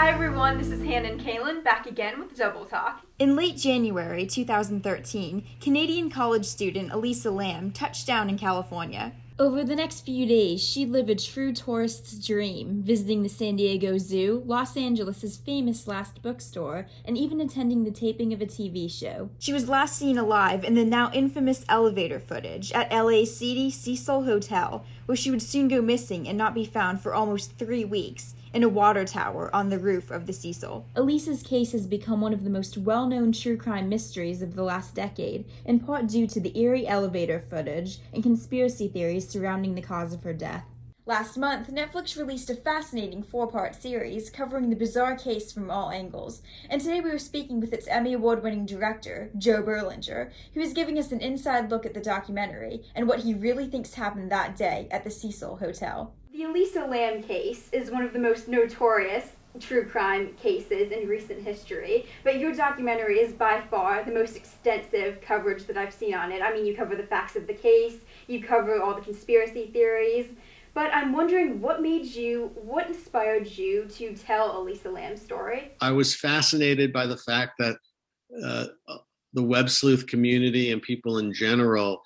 Hi everyone, this is Hannah and Kaylin back again with Double Talk. In late January 2013, Canadian college student Elisa Lam touched down in California. Over the next few days, she'd live a true tourist's dream, visiting the San Diego Zoo, Los Angeles' famous last bookstore, and even attending the taping of a TV show. She was last seen alive in the now infamous elevator footage at LA's seedy Cecil Hotel, where she would soon go missing and not be found for almost 3 weeks, in a water tower on the roof of the Cecil. Elisa's case has become one of the most well-known true crime mysteries of the last decade, in part due to the eerie elevator footage and conspiracy theories surrounding the cause of her death. Last month, Netflix released a fascinating 4-part series covering the bizarre case from all angles, and today we are speaking with its Emmy Award-winning director, Joe Berlinger, who is giving us an inside look at the documentary and what he really thinks happened that day at the Cecil Hotel. The Elisa Lam case is one of the most notorious true crime cases in recent history, but your documentary is by far the most extensive coverage that I've seen on it. I mean, you cover the facts of the case, you cover all the conspiracy theories, but I'm wondering what inspired you to tell Elisa Lam's story? I was fascinated by the fact that the web sleuth community and people in general,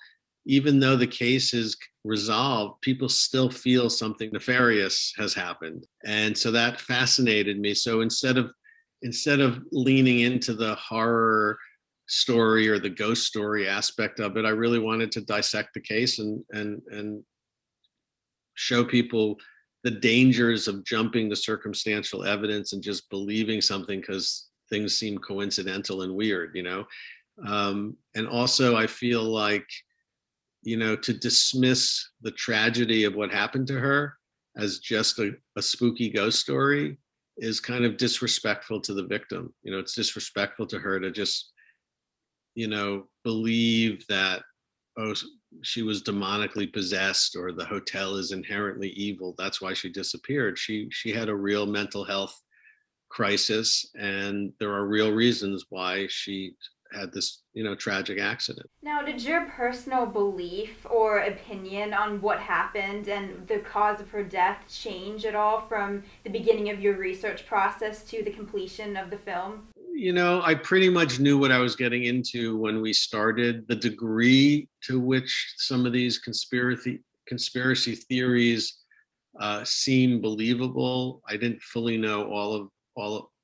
even though the case is resolved, people still feel something nefarious has happened. And so that fascinated me. So instead of leaning into the horror story or the ghost story aspect of it, I really wanted to dissect the case and show people the dangers of jumping to circumstantial evidence and just believing something because things seem coincidental and weird, and also I feel like, to dismiss the tragedy of what happened to her as just a spooky ghost story is kind of disrespectful to the victim. It's disrespectful to her to just, believe that, oh, she was demonically possessed or the hotel is inherently evil. That's why she disappeared. She had a real mental health crisis, and there are real reasons why she had this, tragic accident. Now, did your personal belief or opinion on what happened and the cause of her death change at all from the beginning of your research process to the completion of the film? I pretty much knew what I was getting into when we started. The degree to which some of these conspiracy theories seem believable, I didn't fully know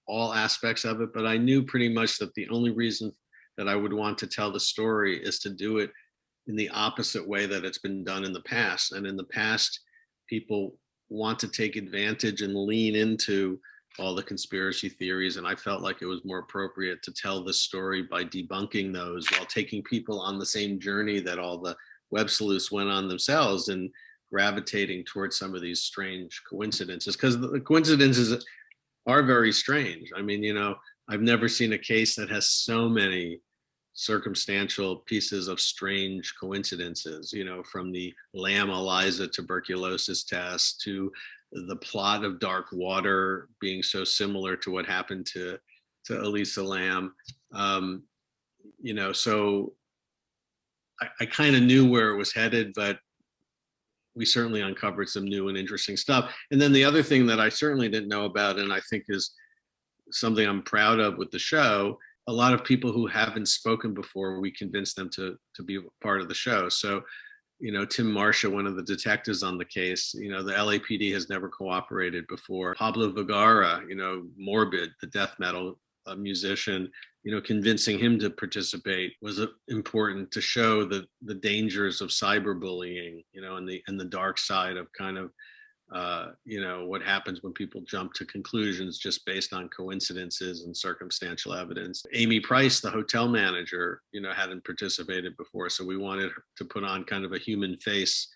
all aspects of it, but I knew pretty much that the only reason that I would want to tell the story is to do it in the opposite way that it's been done in the past. And in the past, people want to take advantage and lean into all the conspiracy theories. And I felt like it was more appropriate to tell the story by debunking those while taking people on the same journey that all the web sleuths went on themselves and gravitating towards some of these strange coincidences, because the coincidences are very strange. I mean, I've never seen a case that has so many circumstantial pieces of strange coincidences, from the Lam Eliza tuberculosis test to the plot of Dark Water being so similar to what happened to Elisa Lam. So I kind of knew where it was headed, but we certainly uncovered some new and interesting stuff. And then the other thing that I certainly didn't know about, and I think is something I'm proud of with the show, a lot of people who haven't spoken before, we convinced them to be part of the show. So, Tim Marcia, one of the detectives on the case, the LAPD has never cooperated before. Pablo Vergara, Morbid, the death metal musician, convincing him to participate was important to show the dangers of cyberbullying, and the dark side of kind of, what happens when people jump to conclusions just based on coincidences and circumstantial evidence. Amy Price, the hotel manager, hadn't participated before, so we wanted her to put on kind of a human face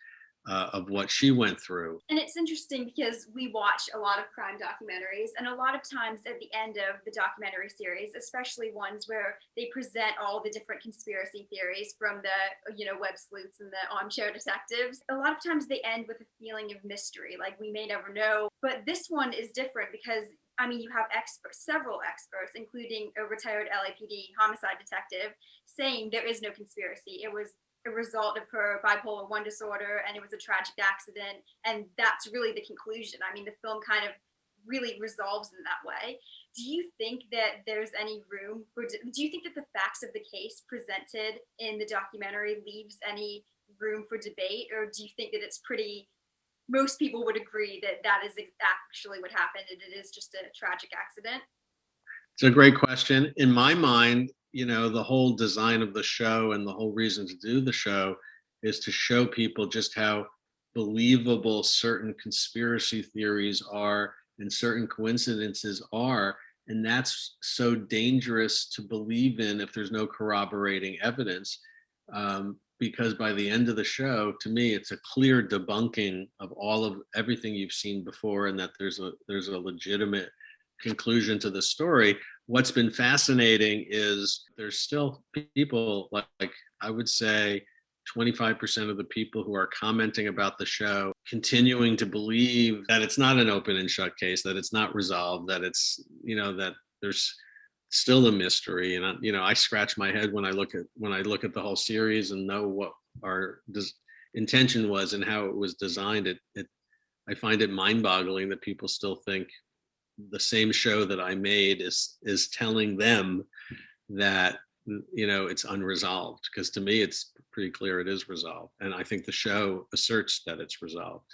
of what she went through. And it's interesting because we watch a lot of crime documentaries, and a lot of times at the end of the documentary series, especially ones where they present all the different conspiracy theories from the web sleuths and the armchair detectives, a lot of times they end with a feeling of mystery, like we may never know. But this one is different because you have several experts, including a retired LAPD homicide detective, saying there is no conspiracy. It was a result of her bipolar 1 disorder, and it was a tragic accident, and that's really the conclusion. The film kind of really resolves in that way. Do you think that there's any room for, do you think that the facts of the case presented in the documentary leaves any room for debate, or do you think that it's pretty, most people would agree that that is actually what happened and it is just a tragic accident? It's a great question. In my mind, the whole design of the show and the whole reason to do the show is to show people just how believable certain conspiracy theories are and certain coincidences are. And that's so dangerous to believe in if there's no corroborating evidence. Because by the end of the show, to me, it's a clear debunking of all of everything you've seen before, and that there's a legitimate conclusion to the story. What's been fascinating is there's still people, like I would say 25% of the people who are commenting about the show continuing to believe that it's not an open and shut case, that it's not resolved, that it's, that there's still a mystery. And I scratch my head when I look at the whole series and know what our intention was and how it was designed. I find it mind-boggling that people still think the same show that I made is telling them that it's unresolved, because to me it's pretty clear it is resolved, and I think the show asserts that it's resolved.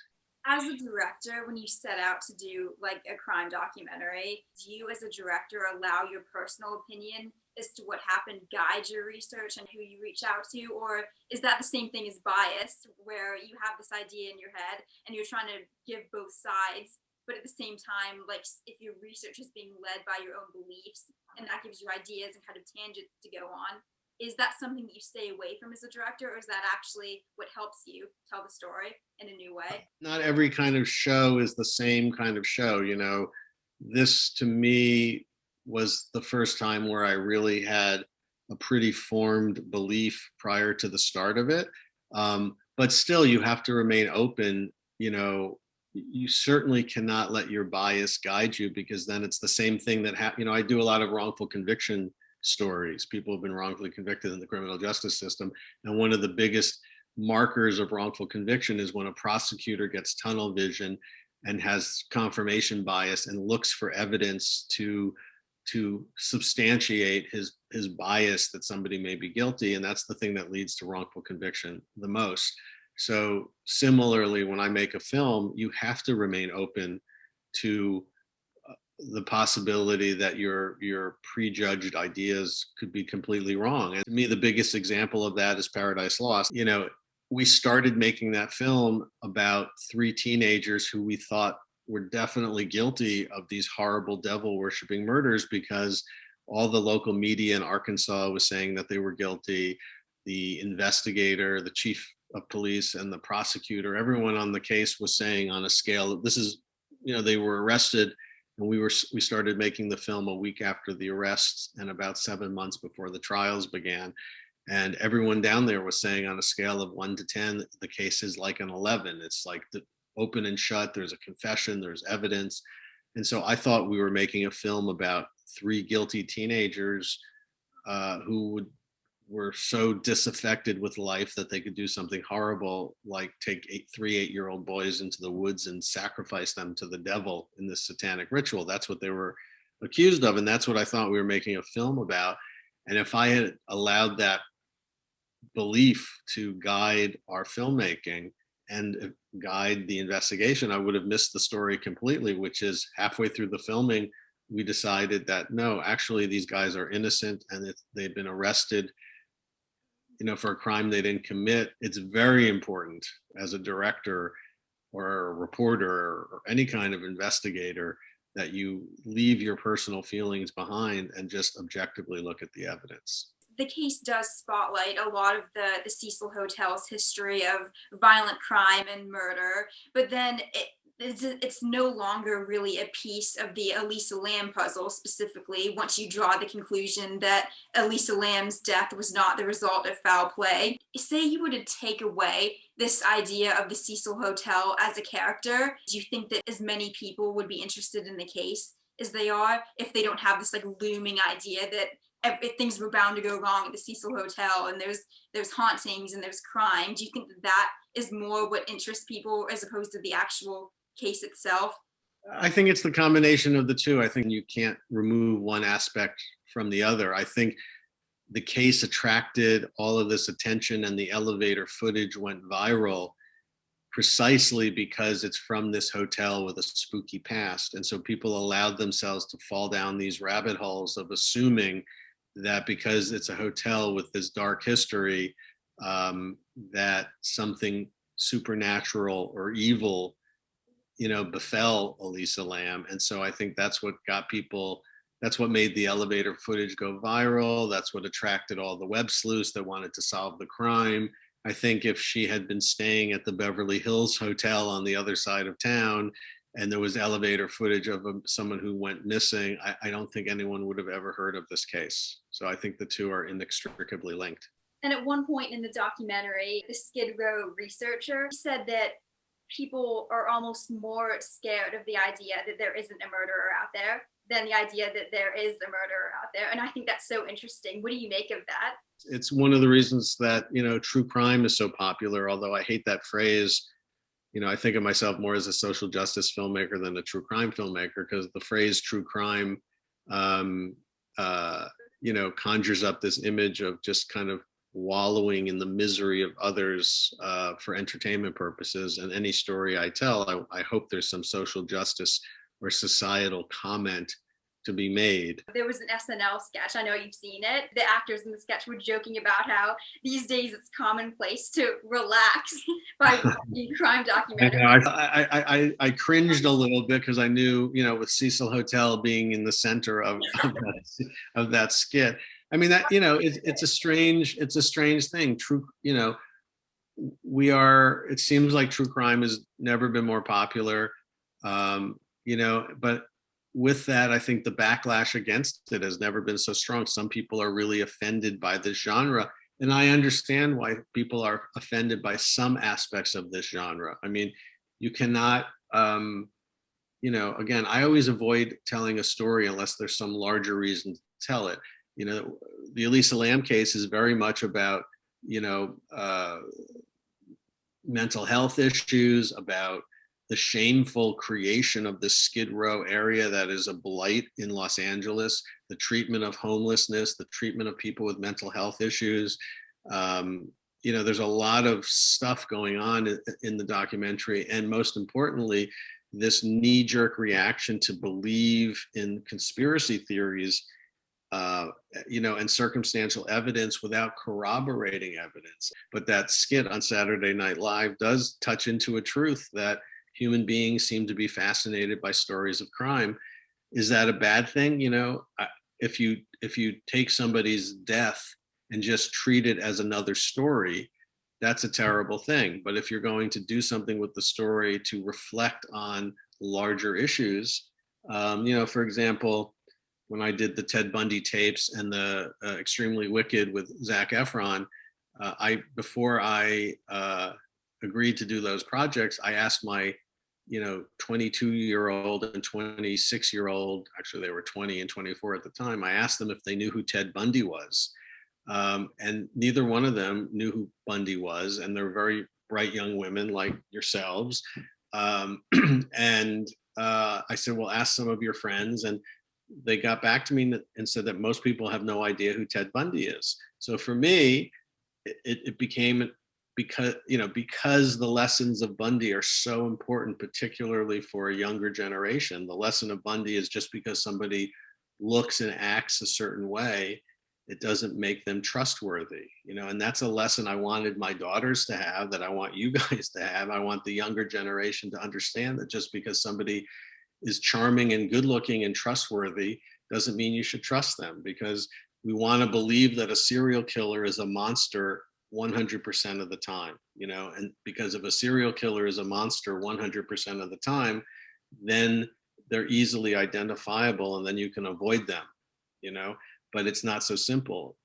As a director, when you set out to do like a crime documentary, do you as a director allow your personal opinion as to what happened guide your research and who you reach out to, or is that the same thing as bias, where you have this idea in your head and you're trying to give both sides, but at the same time, like if your research is being led by your own beliefs and that gives you ideas and kind of tangent to go on, is that something that you stay away from as a director, or is that actually what helps you tell the story in a new way? Not every kind of show is the same kind of show. This to me was the first time where I really had a pretty formed belief prior to the start of it. But still, you have to remain open. You certainly cannot let your bias guide you, because then it's the same thing that I do a lot of wrongful conviction stories. People have been wrongfully convicted in the criminal justice system, and one of the biggest markers of wrongful conviction is when a prosecutor gets tunnel vision and has confirmation bias and looks for evidence to substantiate his bias that somebody may be guilty, and that's the thing that leads to wrongful conviction the most. So similarly, when I make a film, you have to remain open to the possibility that your prejudged ideas could be completely wrong. And to me, the biggest example of that is Paradise Lost. We started making that film about 3 teenagers who we thought were definitely guilty of these horrible devil worshiping murders, because all the local media in Arkansas was saying that they were guilty. The investigator, the chief of police, and the prosecutor, everyone on the case was saying on a scale, this is, they were arrested, and we started making the film a week after the arrests and about 7 months before the trials began. And everyone down there was saying on a scale of 1 to 10, the case is like an 11. It's like the open and shut. There's a confession, there's evidence. And so I thought we were making a film about 3 guilty teenagers who were so disaffected with life that they could do something horrible, like take 3 8-year-old boys into the woods and sacrifice them to the devil in this satanic ritual. That's what they were accused of, and that's what I thought we were making a film about. And if I had allowed that belief to guide our filmmaking and guide the investigation, I would have missed the story completely, which is halfway through the filming, we decided that no, actually these guys are innocent and they've been arrested for a crime they didn't commit. It's very important as a director or a reporter or any kind of investigator that you leave your personal feelings behind and just objectively look at the evidence. The case does spotlight a lot of the Cecil Hotel's history of violent crime and murder, but then it's no longer really a piece of the Elisa Lam puzzle, specifically once you draw the conclusion that Elisa Lam's death was not the result of foul play. Say you were to take away this idea of the Cecil Hotel as a character, do you think that as many people would be interested in the case as they are if they don't have this like looming idea that if things were bound to go wrong at the Cecil Hotel and there's hauntings and there's crime? Do you think that is more what interests people as opposed to the actual case itself? I think it's the combination of the two. I think you can't remove one aspect from the other. I think the case attracted all of this attention and the elevator footage went viral precisely because it's from this hotel with a spooky past. And so people allowed themselves to fall down these rabbit holes of assuming that because it's a hotel with this dark history, that something supernatural or evil, befell Elisa Lam. And so I think that's what got people, that's what made the elevator footage go viral. That's what attracted all the web sleuths that wanted to solve the crime. I think if she had been staying at the Beverly Hills Hotel on the other side of town and there was elevator footage of someone who went missing, I don't think anyone would have ever heard of this case. So I think the two are inextricably linked. And at one point in the documentary, the Skid Row researcher said that people are almost more scared of the idea that there isn't a murderer out there than the idea that there is a murderer out there. And I think that's so interesting. What do you make of that? It's one of the reasons that, true crime is so popular, although I hate that phrase. I think of myself more as a social justice filmmaker than a true crime filmmaker, because the phrase true crime, conjures up this image of just kind of wallowing in the misery of others for entertainment purposes. And any story I tell, I hope there's some social justice or societal comment to be made. There was an SNL sketch, I know you've seen it. The actors in the sketch were joking about how these days it's commonplace to relax by watching crime documentaries. I cringed a little bit because I knew, with Cecil Hotel being in the center of that skit. I mean, that, it's a strange thing. True, it seems like true crime has never been more popular, but with that, I think the backlash against it has never been so strong. Some people are really offended by this genre, and I understand why people are offended by some aspects of this genre. I mean, you cannot, again, I always avoid telling a story unless there's some larger reason to tell it. The Elisa Lam case is very much about, mental health issues, about the shameful creation of the Skid Row area that is a blight in Los Angeles, the treatment of homelessness, the treatment of people with mental health issues. There's a lot of stuff going on in the documentary. And most importantly, this knee-jerk reaction to believe in conspiracy theories, and circumstantial evidence without corroborating evidence. But that skit on Saturday Night Live does touch into a truth that human beings seem to be fascinated by stories of crime. Is that a bad thing? If you take somebody's death and just treat it as another story, that's a terrible thing. But if you're going to do something with the story to reflect on larger issues, for example, when I did the Ted Bundy tapes and the Extremely Wicked with Zac Efron, before I agreed to do those projects, I asked my 22-year-old and 26-year-old, actually they were 20 and 24 at the time, I asked them if they knew who Ted Bundy was. And neither one of them knew who Bundy was, and they're very bright young women like yourselves. And I said, well, ask some of your friends. And they got back to me and said that most people have no idea who Ted Bundy is. So for me, it became, because the lessons of Bundy are so important, particularly for a younger generation. The lesson of Bundy is just because somebody looks and acts a certain way, it doesn't make them trustworthy, and that's a lesson I wanted my daughters to have, that I want you guys to have. I want the younger generation to understand that just because somebody is charming and good looking and trustworthy doesn't mean you should trust them, because we want to believe that a serial killer is a monster 100% of the time, and because if a serial killer is a monster 100% of the time, then they're easily identifiable and then you can avoid them, but it's not so simple.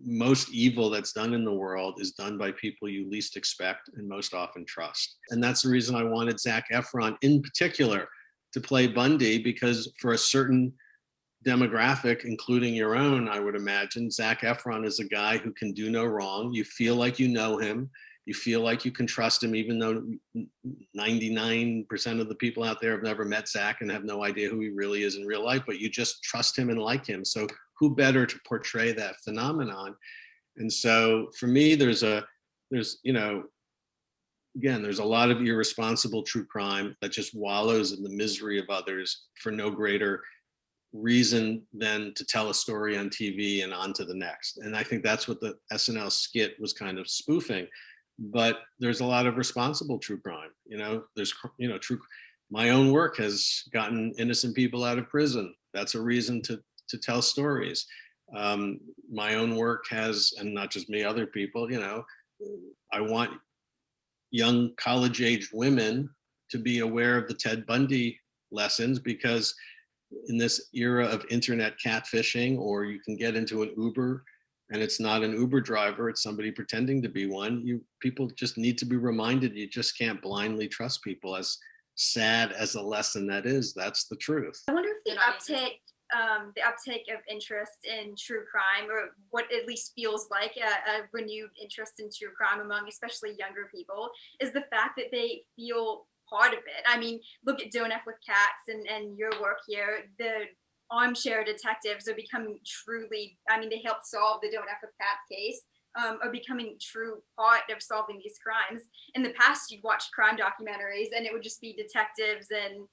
Most evil that's done in the world is done by people you least expect and most often trust. And that's the reason I wanted Zac Efron in particular to play Bundy, because for a certain demographic, including your own, I would imagine, Zac Efron is a guy who can do no wrong. You feel like you know him. You feel like you can trust him, even though 99% of the people out there have never met Zach and have no idea who he really is in real life, but you just trust him and like him. So who better to portray that phenomenon? And so for me, there's again, there's a lot of irresponsible true crime that just wallows in the misery of others for no greater reason than to tell a story on TV and on to the next. And I think that's what the SNL skit was kind of spoofing. But there's a lot of responsible true crime. There's, my own work has gotten innocent people out of prison. That's a reason to tell stories. My own work has, and not just me, other people, I want young college-aged women to be aware of the Ted Bundy lessons, because in this era of internet catfishing, or you can get into an Uber and it's not an Uber driver, it's somebody pretending to be one. People just need to be reminded you just can't blindly trust people. As sad as a lesson that is, that's the truth. I wonder if the uptake of interest in true crime, or what at least feels like a renewed interest in true crime among especially younger people, is the fact that they feel part of it. I mean, look at Don't F with Cats and your work here. The armchair detectives are becoming truly, I mean, they helped solve the Don't F with Cats case, are becoming true part of solving these crimes. In the past, you'd watch crime documentaries and it would just be detectives and,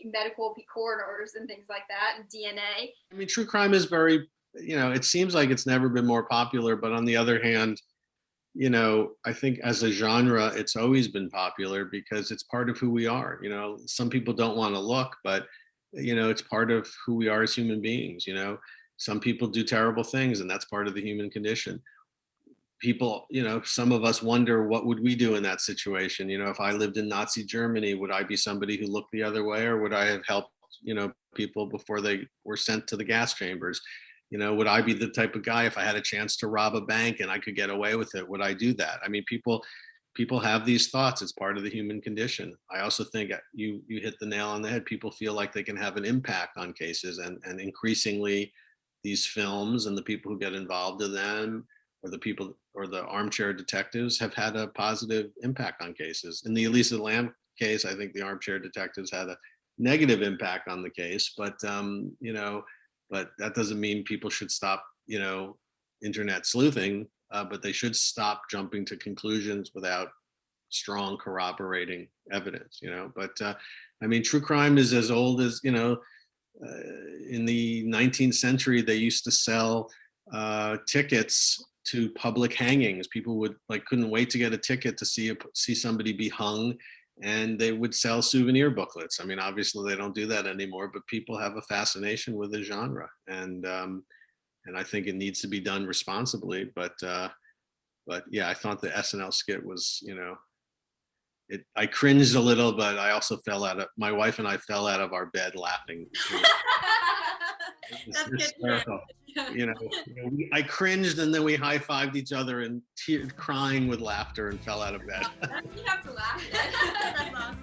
medical coroners and things like that, and DNA. I mean, true crime is very, it seems like it's never been more popular, but on the other hand, I think as a genre, it's always been popular because it's part of who we are. Some people don't want to look, but it's part of who we are as human beings. Some people do terrible things, and that's part of the human condition. People, some of us wonder, what would we do in that situation? If I lived in Nazi Germany, would I be somebody who looked the other way, or would I have helped, people before they were sent to the gas chambers? Would I be the type of guy, if I had a chance to rob a bank and I could get away with it, would I do that? I mean, people have these thoughts. It's part of the human condition. I also think you hit the nail on the head. People feel like they can have an impact on cases, and increasingly these films and the people who get involved in them, or the people, or the armchair detectives, have had a positive impact on cases. In the Elisa Lam case, I think the armchair detectives had a negative impact on the case, but but that doesn't mean people should stop, internet sleuthing, but they should stop jumping to conclusions without strong corroborating evidence, But I mean, true crime is as old as, in the 19th century, they used to sell tickets to public hangings. People couldn't wait to get a ticket to see somebody be hung, and they would sell souvenir booklets. I mean, obviously they don't do that anymore, but people have a fascination with the genre, and I think it needs to be done responsibly. But yeah, I thought the SNL skit was, I cringed a little, but I also my wife and I fell out of our bed laughing. It was hysterical. I cringed, and then we high-fived each other and crying with laughter, and fell out of bed. You have to laugh. That's awesome.